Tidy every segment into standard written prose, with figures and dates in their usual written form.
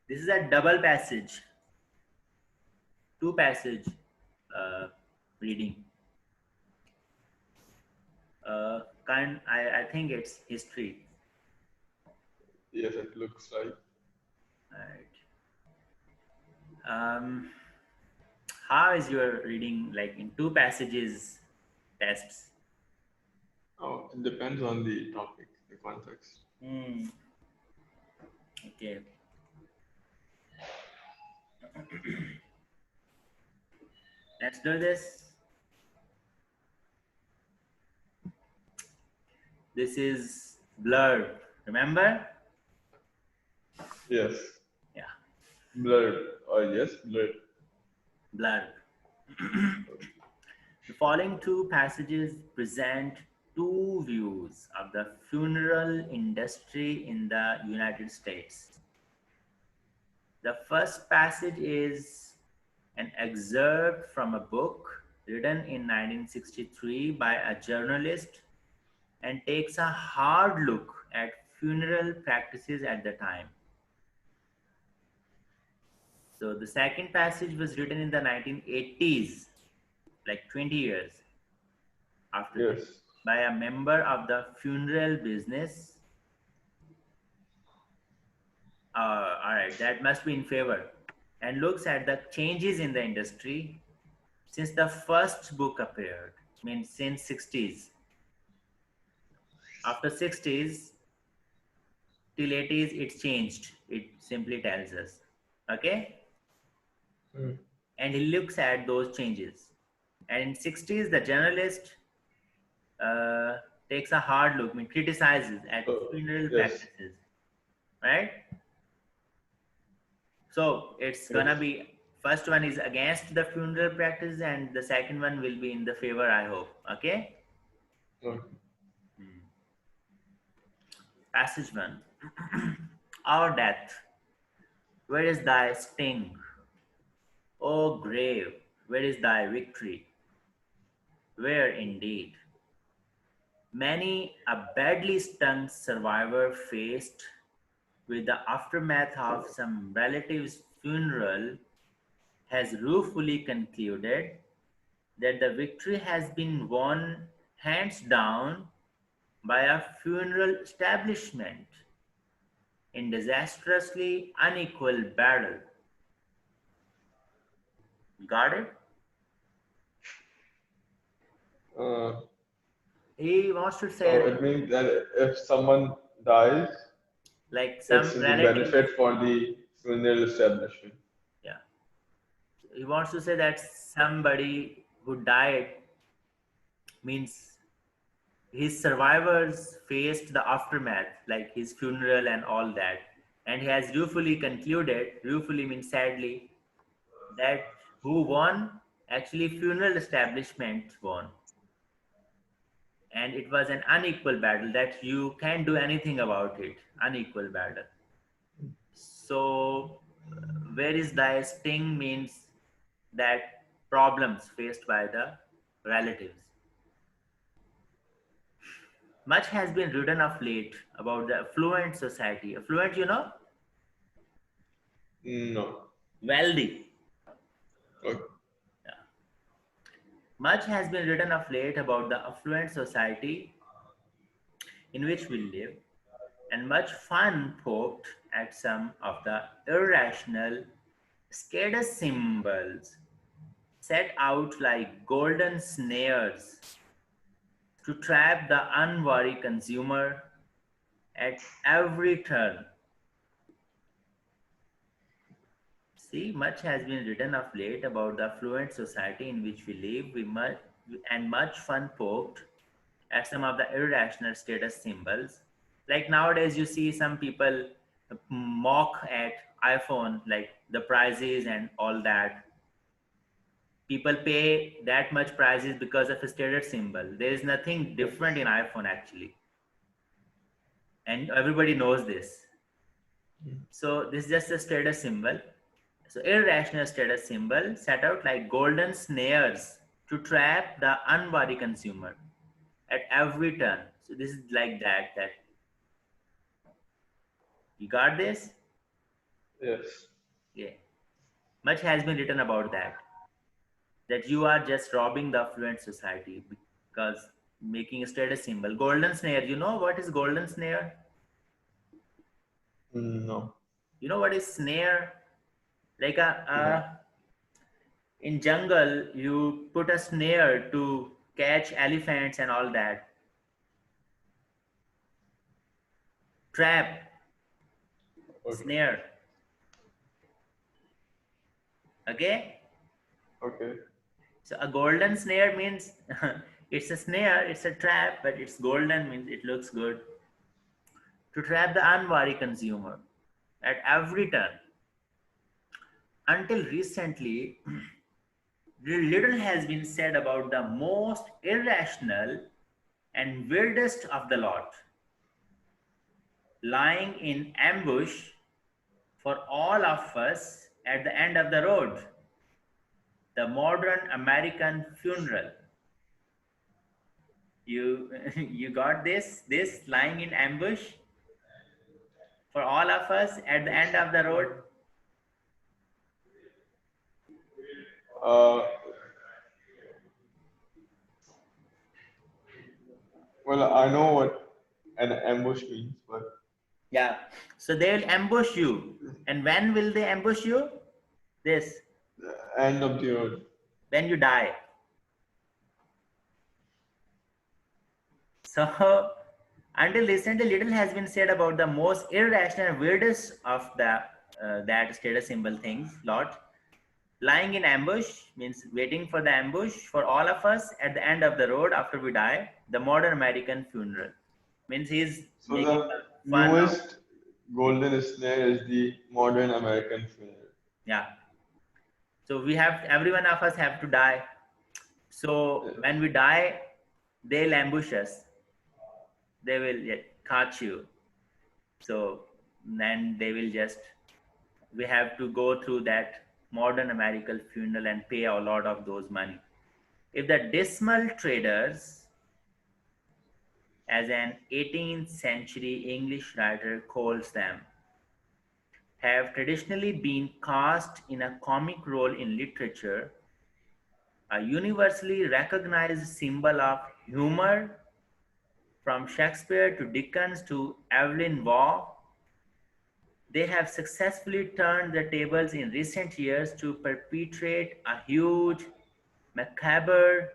This is a double passage, two passage reading. I think it's history. Yes, it looks like. Right. How is your reading like in two passages tests? Oh, it depends on the topic, the context. Hmm. Okay. Let's do this. This is blurb. Remember? Yes, Yeah. blurred. Yes, blurred. Blurb. The following two passages present two views of the funeral industry in the United States. The first passage is an excerpt from a book written in 1963 by a journalist and takes a hard look at funeral practices at the time. So the second passage was written in the 1980s, like 20 years after this, Yes. by a member of the funeral business. All right, that must be in favor. And looks at the changes in the industry since the first book appeared, means since 60s. After 60s till 80s, it's changed. It simply tells us. Okay? Mm. And he looks at those changes. And in 60s, the journalist uh, takes a hard look, I mean, criticizes at funeral Yes. practices, right? So it's Yes. gonna be first one is against the funeral practice, and the second one will be in the favor. I hope. Okay. Okay. Passage one. Our death. Where is thy sting? O grave, where is thy victory? Where indeed? Many a badly stung survivor faced with the aftermath of some relative's funeral has ruefully concluded that the victory has been won hands down by a funeral establishment in disastrously unequal battle. Got it? Uh, He wants to so say it means that if someone dies, like it's some the relative. benefit for the funeral establishment. Yeah, he wants to say that somebody who died means his survivors faced the aftermath, like his funeral and all that, and he has ruefully concluded. Ruefully means sadly that who won? Actually, funeral establishment won, and it was an unequal battle that you can't do anything about it. Unequal battle. So, where is thy sting means that problems faced by the relatives. Much has been written of late about the affluent society. Affluent, No. wealthy. Okay. Yeah. Much has been written of late about the affluent society in which we live, and much fun poked at some of the irrational status symbols set out like golden snares to trap the unwary consumer at every turn. See, much has been written of late about the affluent society in which we live, and much fun poked at some of the irrational status symbols. Like nowadays, you see some people mock at iPhone, like the prices and all that. People pay that much prices because of a status symbol. There is nothing different in iPhone actually, and everybody knows this. So this is just a status symbol. So irrational status symbol set out like golden snares to trap the unwary consumer at every turn. So this is like that. That you got this? Yes. Yeah. Much has been written about that you are just robbing the affluent society because making a status symbol. Golden snare. You know what is golden snare? No. You know what is snare? Like a, No. in jungle, you put a snare to catch elephants and all that. Trap, Okay. snare. Okay. Okay. So a golden snare means it's a snare, it's a trap, but it's golden means it looks good to trap the unwary consumer at every turn. Until recently, little has been said about the most irrational and weirdest of the lot, lying in ambush for all of us at the end of the road, the modern American funeral. You you got this lying in ambush for all of us at the end of the road. Uh, well, I know what an ambush means, but Yeah. So they will ambush you. And when will they ambush you? This, the end of the road. when you die. So until recently, little has been said about the most irrational and weirdest of the that status symbol things. Lot lying in ambush means waiting for the ambush for all of us at the end of the road after we die. The modern American funeral means he's So making the fun of. newest golden snare is the modern American funeral. Yeah. So we have every one of us have to die. So Yes. when we die, they'll ambush us. They will catch you. So then they will just, we have to go through that modern American funeral and pay a lot of those money. If the dismal traders, as an 18th century English writer calls them, have traditionally been cast in a comic role in literature, a universally recognized symbol of humor from Shakespeare to Dickens to Evelyn Waugh, they have successfully turned the tables in recent years to perpetrate a huge, macabre,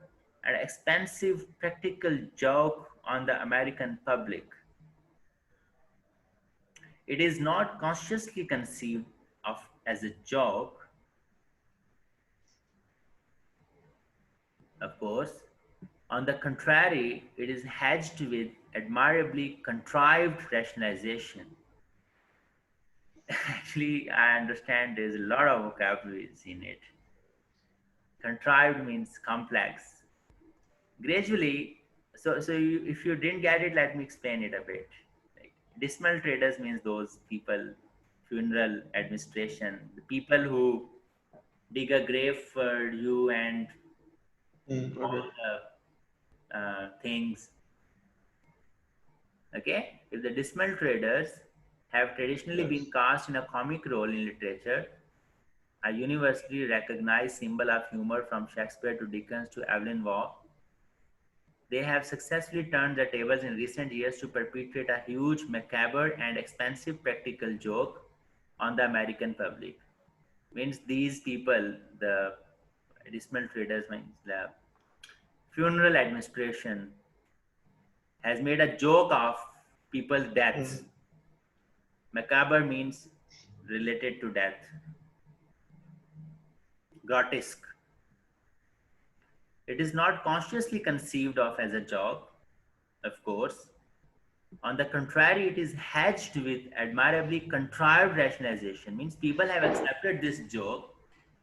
and expensive practical joke on the American public. It is not consciously conceived of as a joke, of course. On the contrary, it is hedged with admirably contrived rationalization. Actually, I understand there's a lot of vocabularies in it. Contrived means complex. Gradually, if you didn't get it, let me explain it a bit. Like, dismal traders means those people, funeral administration, the people who dig a grave for you and Okay. all the things. Okay, if the dismal traders have traditionally been Yes. cast in a comic role in literature, a universally recognized symbol of humor from Shakespeare to Dickens to Evelyn Waugh, they have successfully turned the tables in recent years to perpetrate a huge, macabre, and expensive practical joke on the American public. Means these people, the dismal traders, means the funeral administration, has made a joke of people's deaths. Mm. Macabre means related to death. Grotesque. It is not consciously conceived of as a joke, of course. On the contrary, it is hedged with admirably contrived rationalization. Means people have accepted this joke,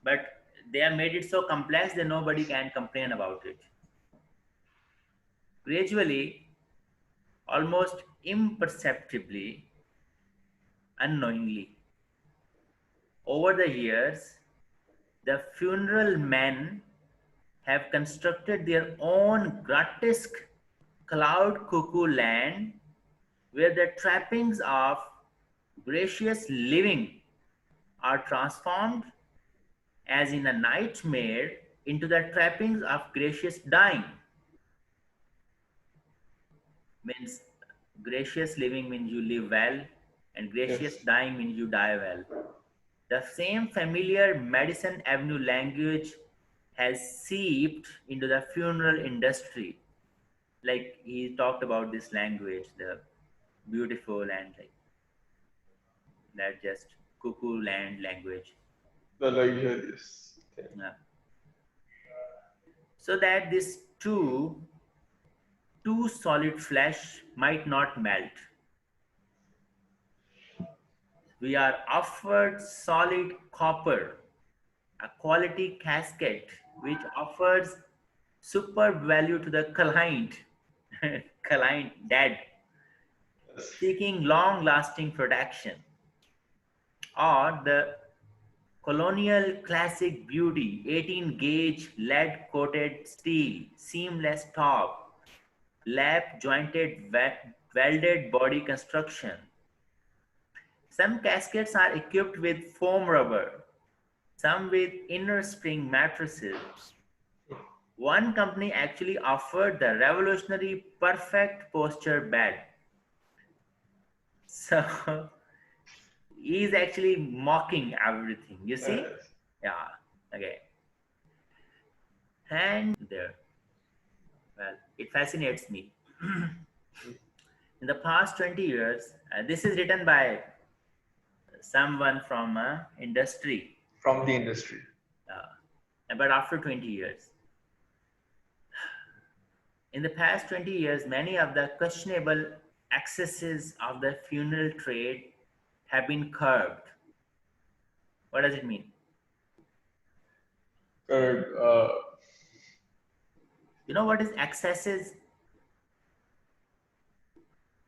but they have made it so complex that nobody can complain about it. Gradually, almost imperceptibly, unknowingly, over the years, the funeral men have constructed their own grotesque cloud cuckoo land where the trappings of gracious living are transformed as in a nightmare into the trappings of gracious dying. Means gracious living means you live well, and gracious Yes. dying means you die well. The same familiar Madison Avenue language has seeped into the funeral industry. Like he talked about this language, the beautiful and like that just cuckoo land language. The luxurious thing. Yeah. So that this too solid flesh might not melt. We are offered solid copper, a quality casket which offers superb value to the client, client dead, Yes. seeking long lasting protection, or the colonial classic beauty 18 gauge lead coated steel, seamless top, lap jointed welded body construction. Some caskets are equipped with foam rubber, some with inner spring mattresses. One company actually offered the revolutionary perfect posture bed. So he's actually mocking everything. You see? Yes. Yeah. Okay. And there. Well, it fascinates me. In the past 20 years, this is written by someone from industry. From the industry. But after 20 years, in the past 20 years, many of the questionable excesses of the funeral trade have been curbed. What does it mean? Correct. You know what is excesses?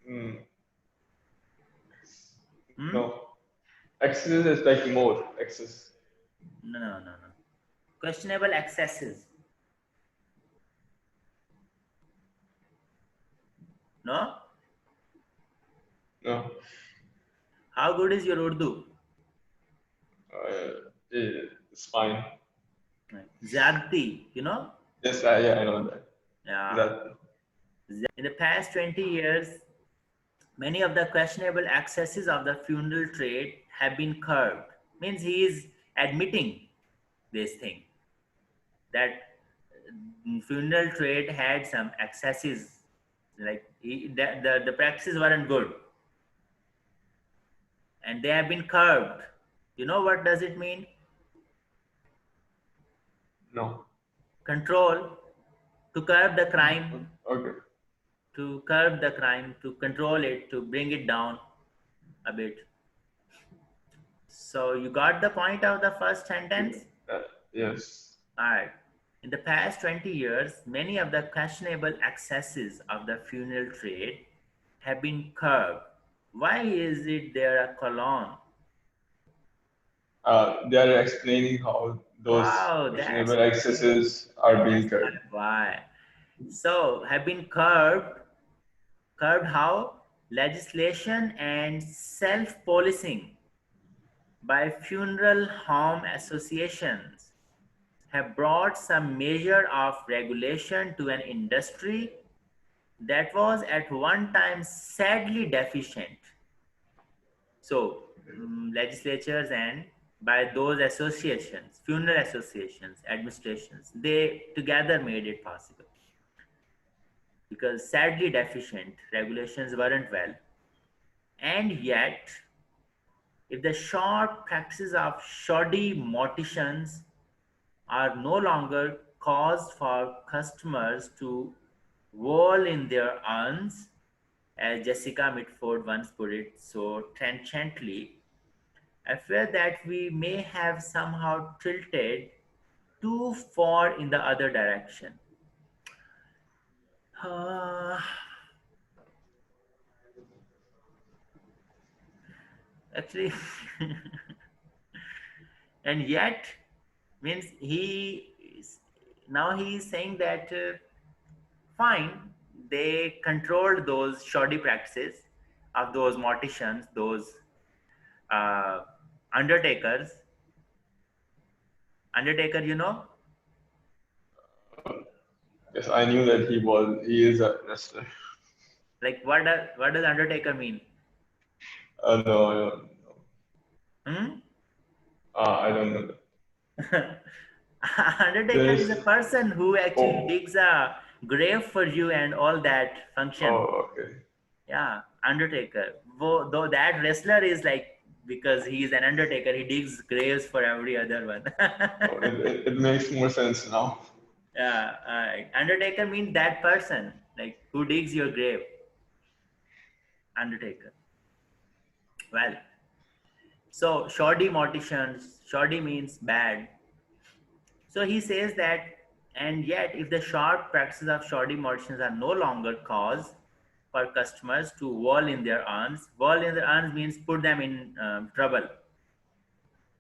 Mm, Hmm? no. Excess is like more. Excess. No, no, no, no. Questionable excesses. No? No. How good is your Urdu? It's fine. Zadti, you know? Yes, yeah, I know that. Yeah. That. In the past 20 years, many of the questionable excesses of the funeral trade have been curbed. Means he is admitting this thing that funeral trade had some excesses, like the practices weren't good and they have been curbed. You know what does it mean? No. Control, to curb the crime, Okay. to control it, to bring it down a bit. So you got the point of the first sentence? Uh, yes. All right. In the past 20 years, many of the questionable excesses of the funeral trade have been curbed. Why is it there a colon? They are explaining how those Wow, that's questionable excesses are being curbed. why. So, have been curbed. Curbed how? Legislation and self policing by funeral home associations have brought some measure of regulation to an industry that was at one time sadly deficient. So, legislatures and by those associations, funeral associations, administrations, they together made it possible because sadly deficient regulations weren't well. And yet, if the short practices of shoddy morticians are no longer cause for customers to wallow in their urns, as Jessica Mitford once put it so trenchantly, I fear that we may have somehow tilted too far in the other direction. Uh, actually, and yet means now he is saying that fine, they controlled those shoddy practices of those morticians, those uh, Undertakers. Undertaker, you know? Yes, I knew that he is a wrestler. Like what does Undertaker mean? No, I don't know. Hmm? I don't know that. Undertaker is There's, a person who actually oh, digs a grave for you and all that function. okay. Yeah, Undertaker. Though that wrestler is like, because he is an Undertaker, he digs graves for every other one. Oh, it makes more sense now. Yeah, Undertaker means that person, like who digs your grave. Undertaker. Well, so shoddy morticians, shoddy means bad. So he says that, and yet if the short practices of shoddy morticians are no longer cause for customers to whirl in their arms, whirl in their arms means put them in trouble.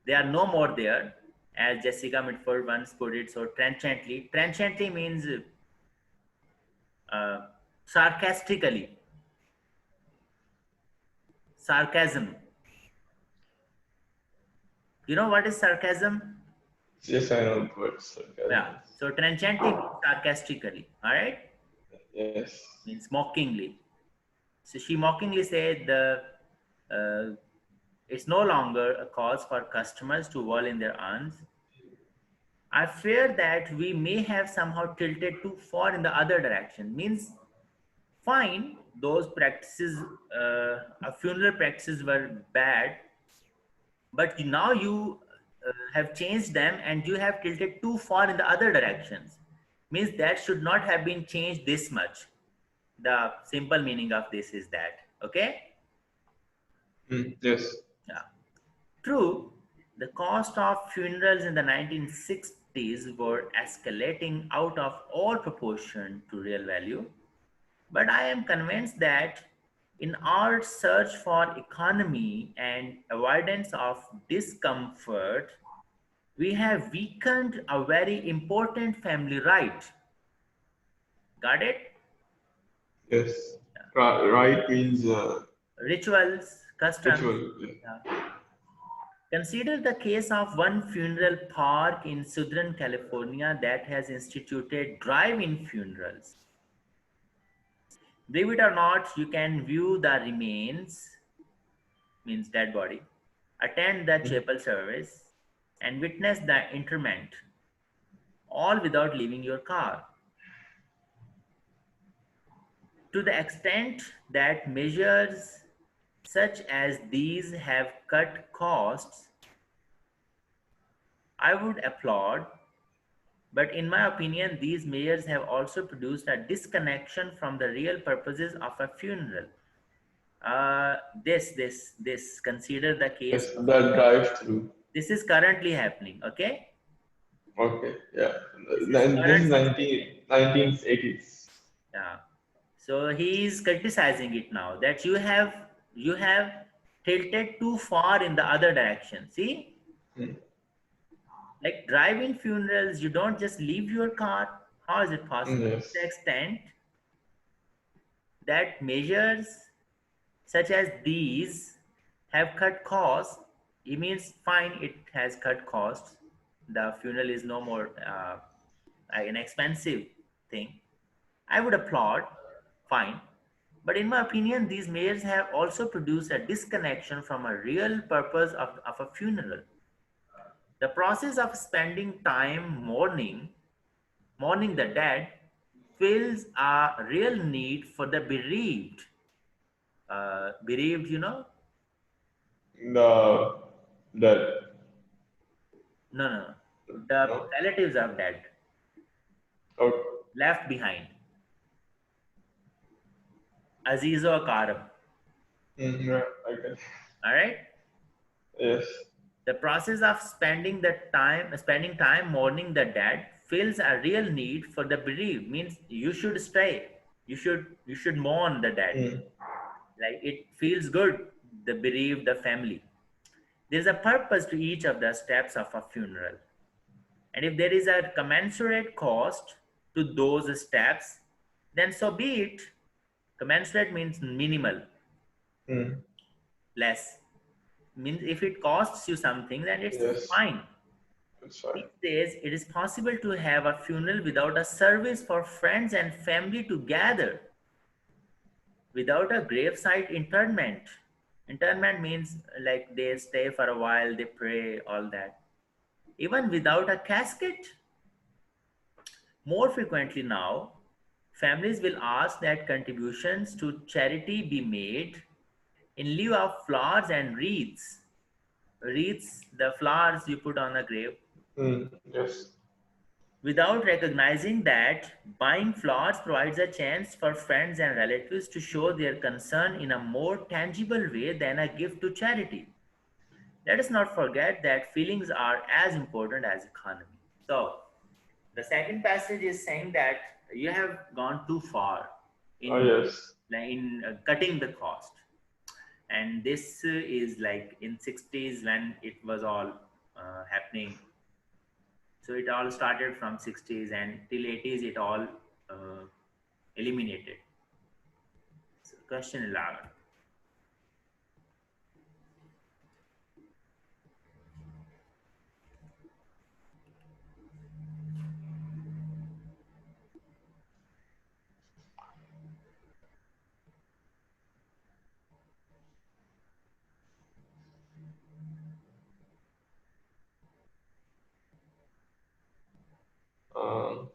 They are no more there, as Jessica Mitford once put it so trenchantly. Trenchantly means uh, sarcastically, sarcasm. You know what is sarcasm? Yes, I know the word Yeah. sarcasm. So trenchantly means sarcastically. All right. Yes. Means mockingly. So she mockingly said the it's no longer a cause for customers to whirl in their arms. I fear that we may have somehow tilted too far in the other direction. Means fine, those practices, funeral practices were bad, but now you have changed them and you have tilted too far in the other directions. Means that should not have been changed this much. The simple meaning of this is that, okay? Yes. Yeah. True, the cost of funerals in the 1960s were escalating out of all proportion to real value. But I am convinced that in our search for economy and avoidance of discomfort, we have weakened a very important family right. Got it? Yes. Right means Rituals, customs. ritual. Yeah. Yeah. Consider the case of one funeral park in Southern California that has instituted drive in funerals. Believe it or not, you can view the remains, means dead body, attend the Mm. chapel service, and witness the interment, all without leaving your car. To the extent that measures such as these have cut costs, I would applaud. But in my opinion, these measures have also produced a disconnection from the real purposes of a funeral. Consider the case Yes, of, that drive through. this is currently happening, okay? Okay. Yeah. This is This current is situation. 1980s. Yeah. So he is criticizing it now that you have tilted too far in the other direction. See, Mm. like drive-in funerals, you don't just leave your car. How is it possible? To the Yes. extent that measures such as these have cut costs, it means fine, it has cut costs. The funeral is no more an expensive thing. I would applaud, fine. But in my opinion, these measures have also produced a disconnection from a real purpose of a funeral. The process of spending time mourning the dead, fills a real need for the bereaved. Bereaved, you know? The that No, no, no. The no. relatives of dead, Okay. left behind. Azizo Karab. Yeah, I can. All right? Yes. The process of spending time mourning the dead fills a real need for the bereaved. Means you should stay. You should mourn the dead. Mm. Like it feels good. The bereaved, the family. There's a purpose to each of the steps of a funeral. And if there is a commensurate cost to those steps, then so be it. Commensurate means minimal, Mm. less. Means if it costs you something, then it's Yes, fine. it's fine. It says it is possible to have a funeral without a service for friends and family to gather, without a gravesite interment. Interment means like they stay for a while, they pray, all that. Even without a casket. More frequently now, families will ask that contributions to charity be made in lieu of flowers and wreaths. Wreaths, the flowers you put on a grave, Yes. without recognizing that buying flowers provides a chance for friends and relatives to show their concern in a more tangible way than a gift to charity. Let us not forget that feelings are as important as economy. So, the second passage is saying that you have gone too far Oh, in yes. cutting the cost, and this is like in 60s when it was all happening. So it all started from 60s and till 80s it all uh, eliminated. So question 11. Um,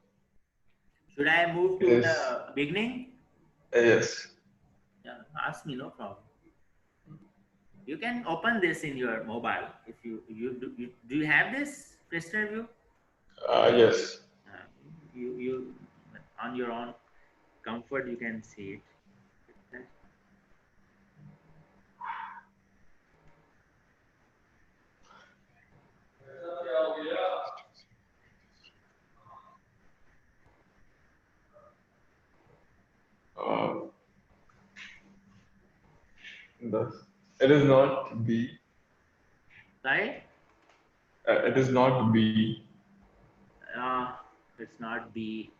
Should I move it to is. the beginning? Yes. Yeah, ask me, no problem. You can open this in your mobile if do you have this listener view? Yes. You on your own comfort you can see it. Uh, the, it is not B. Right? It is not B. Uh, it's not B.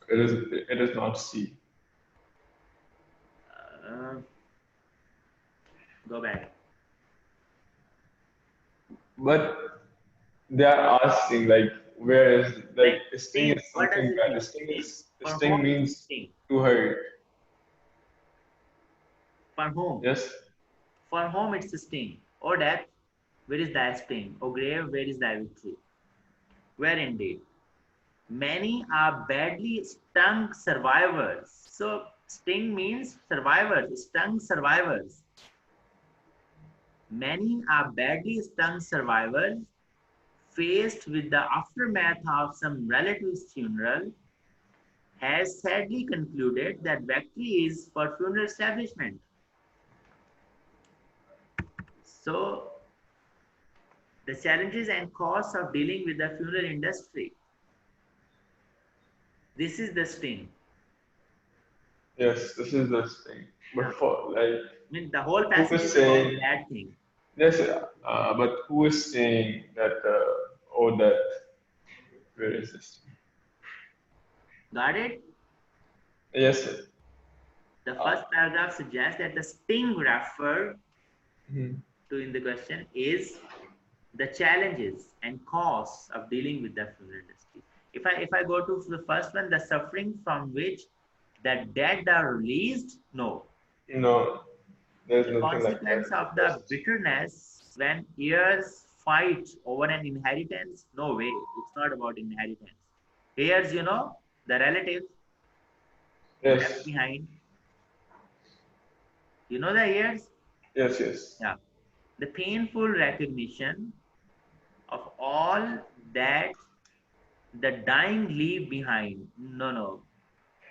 It is. It is not C. Uh, go back. But they are asking like, where is like Like sting sting. is What does something it bad. mean? Sting. For Sting whom is means sting? to hurt. For whom? Yes. For whom it's a sting. O death, where is thy sting? O grave, where is thy victory? Where indeed? Many are badly stung survivors. So sting means survivors, stung survivors. Many are badly stung survivors faced with the aftermath of some relative's funeral has sadly concluded that victory is for funeral establishment. So the challenges and costs of dealing with the funeral industry. This is the sting. Yes. This is the sting. Yeah. But for like, I mean, the whole who passage is is about saying that thing. yes? But who is saying that? Oh, that where is this? Got it? Yes. Sir. The Uh, first paragraph suggests that the sting referred mhm. to in the question is the challenges and costs of dealing with the funeral industry. If I go to the first one, the suffering from which the dead are released, no. No, there's The nothing like that consequence in the of the passage. bitterness when heirs fight over an inheritance, no way. It's not about inheritance. Heirs, the relatives left Yes. behind. You know the heirs? Yes. Yes. Yeah. The painful recognition of all that the dying leave behind. No, no.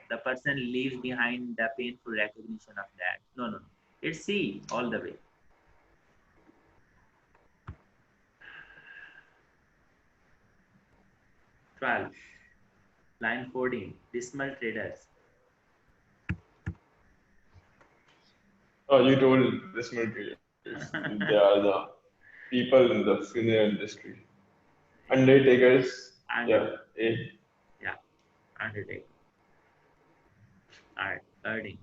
The person leaves behind the painful recognition of that. No, no, no. It's C all the way. 12. Line 14. Dismal traders. Oh, you told this materials. They are the people in the funeral industry. Undertakers. Yeah. Under, A. yeah, undertaking. All right. 13.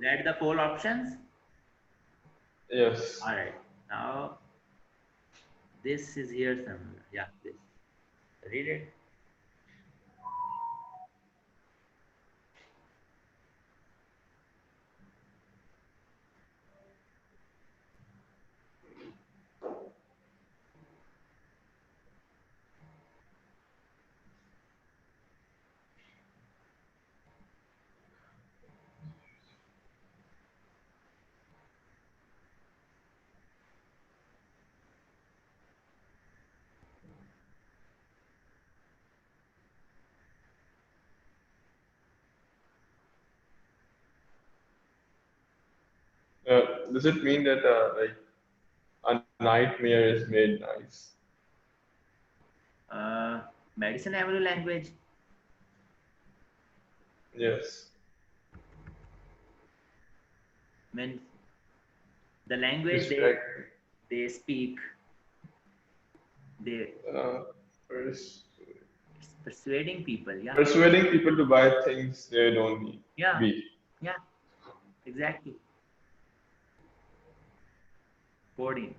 Get the poll options? Yes. All right. Now, this is here somewhere. Yeah, this. Read it. Does it mean that like a nightmare is made nice? Uh, Medicine Avenue language Yes. means the language Distract. they speak. They Uh, pers- it's persuading people. Yeah, Persuading people to buy things they don't need. yeah, B. yeah. Exactly. Coding.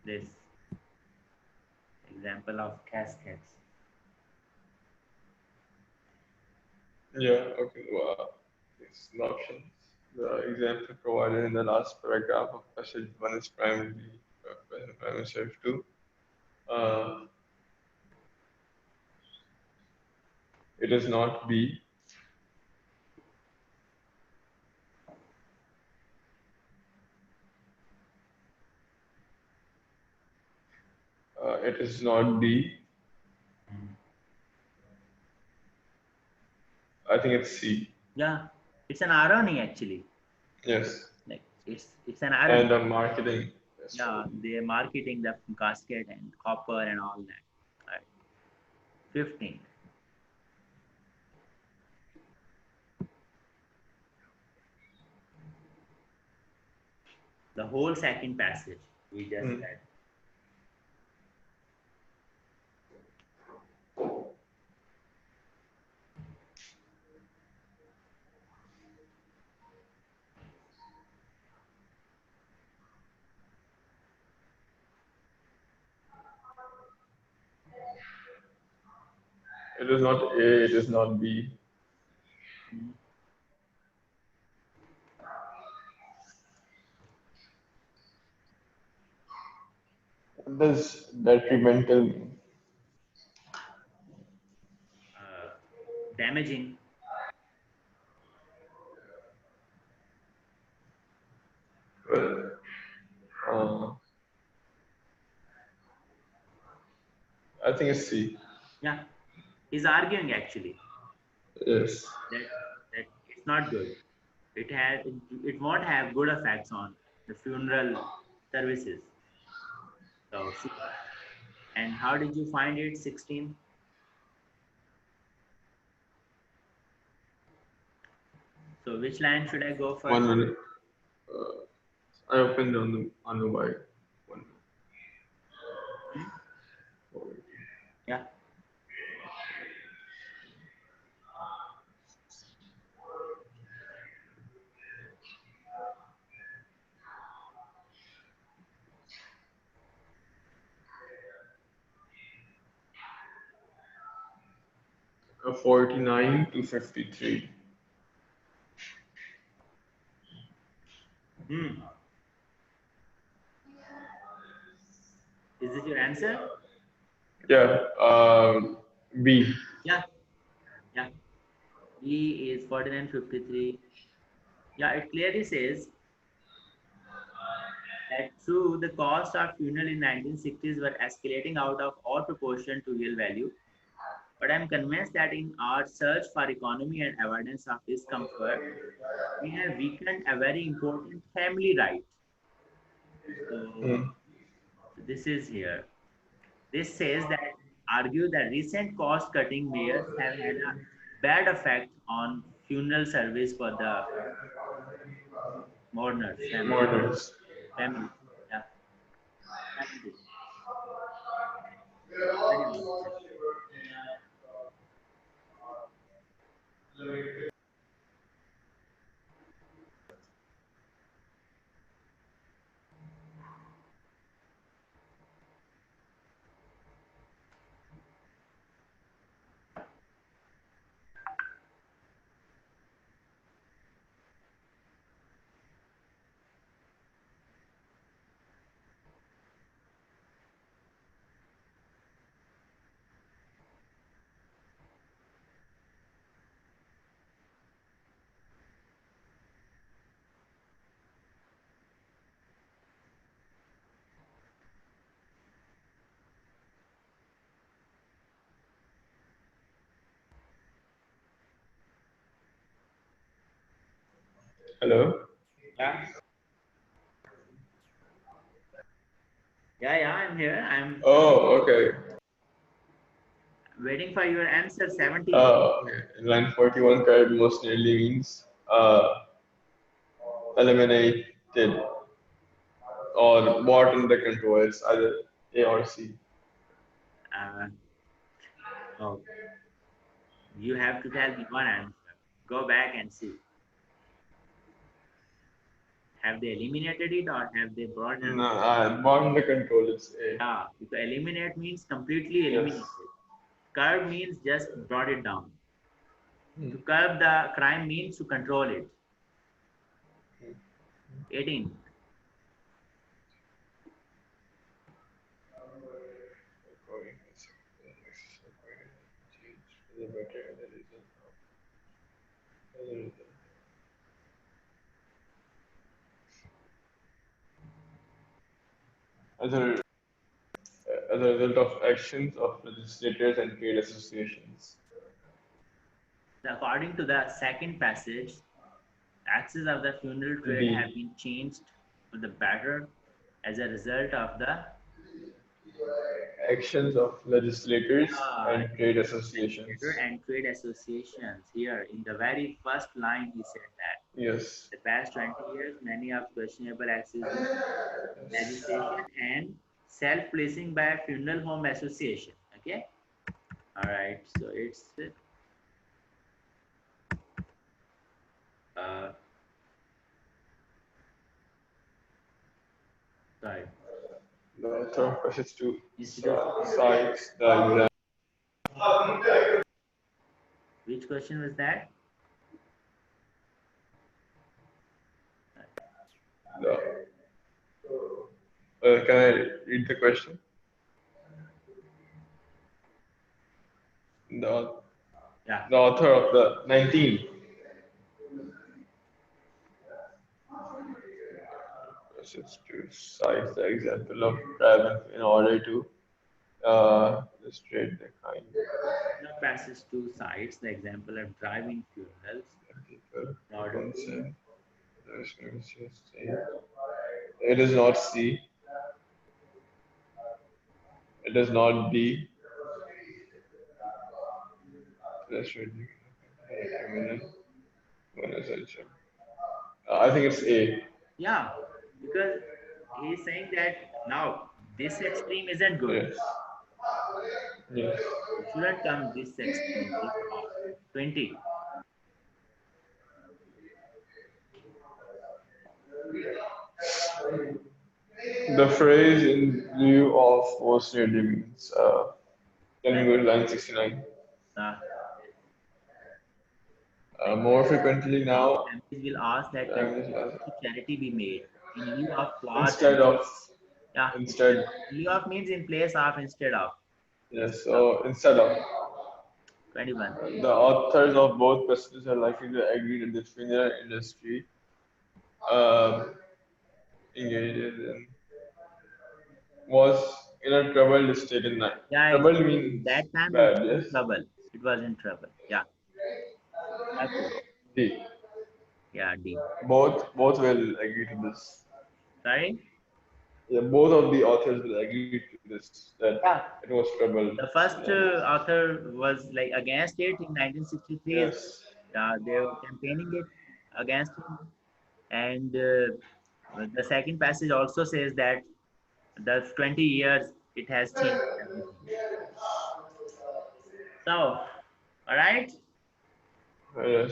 This example of caskets. Yeah. Okay. Well, it's an option. The example provided in the last paragraph of passage one is primarily premise two. Uh, it is not B. It is not D. Mm. I think it's C. Yeah, it's an irony actually. Yes. Like it's an irony. And the marketing. Yes. Yeah, they're marketing the casket and copper and all that. Right. 15. The whole second passage we just Hmm. read. It is not A. It is not B. Mm. What does detrimental mean? Uh, Damaging. Well, uh, I think it's C. Yeah, he's arguing actually Yes. that that it's not good. It won't have good effects on the funeral services. So see, and how did you find it? 16. So which line should I go One first? minute. Uh, I opened on the white. One Hmm? minute. Yeah. 49 to 53. Hmm. Is this your answer? Yeah. B. Yeah. Yeah. E is 4953. Yeah, it clearly says that true, the cost of funeral in 1960s were escalating out of all proportion to real value. But I'm convinced that in our search for economy and avoidance of discomfort, we have weakened a very important family right. So Hmm. this is here. This says that argue that recent cost cutting measures have had a bad effect on funeral service for the mourners Murders. family. Yeah, that's it. Very well said. Hello. Yeah, yeah, I'm here. I'm Oh, okay. waiting for your answer. 17. Okay. In line 41, curb most nearly means eliminated or brought under control. It's either A or C. Uh, oh, you have to tell me one answer. Go back and see. Have they eliminated it or have they brought No, under control? brought under control. It's A. Yeah, because eliminate means completely Yes. eliminated. Curb means just brought it down. Hmm. To curb the crime means to control it. 18. As a, as a result of actions of legislators and trade associations. According to the second passage, taxes of the funeral trade have D. been changed for the better as a result of the Actions of legislators uh, and trade legislator associations. and trade associations. Here, in the very first line, he said that Yes. the past 20 years, many of questionable acts due to Yes. legislation and self-placing by a funeral home association. Okay, all right. So it's uh, sorry, The third passage to institution. cites the exam. Which question was that? The, can I read the question? The, Yeah, the author of the 19 passage to cite the example of driving in order to illustrate the kind the passes two sides. The example of driving funerals of people in order to consent. There's no just say it is not C. It is not D. Illustrate the criminal. One essential. I think it's A. yeah, because he's saying that now this extreme isn't good. Yes. Yes. You shouldn't come this extreme this far. 20. The phrase in lieu of was nearly means. Can we That go to line 69? uh, like More frequently many now, families will ask that contributions to charity be made in lieu of cloth instead and of, yeah, instead, in lieu of means in place of instead of yes, instead of so instead of, 21. the authors of both passages are likely to agree that the funeral industry um, engages in was in a troubled state in that. Yeah, Troubled exactly. means That time it bad, was yes? in trouble. It was in trouble. Yeah, that's it. D. Yeah, D. Both will agree to this. Sorry. Yeah, both of the authors will agree to this that Yeah. it was troubled. The first Yeah. author was like against it in 1963. Yes. They were campaigning it against him, and the second passage also says that the 20 years it has changed everything. So, all right. Yes.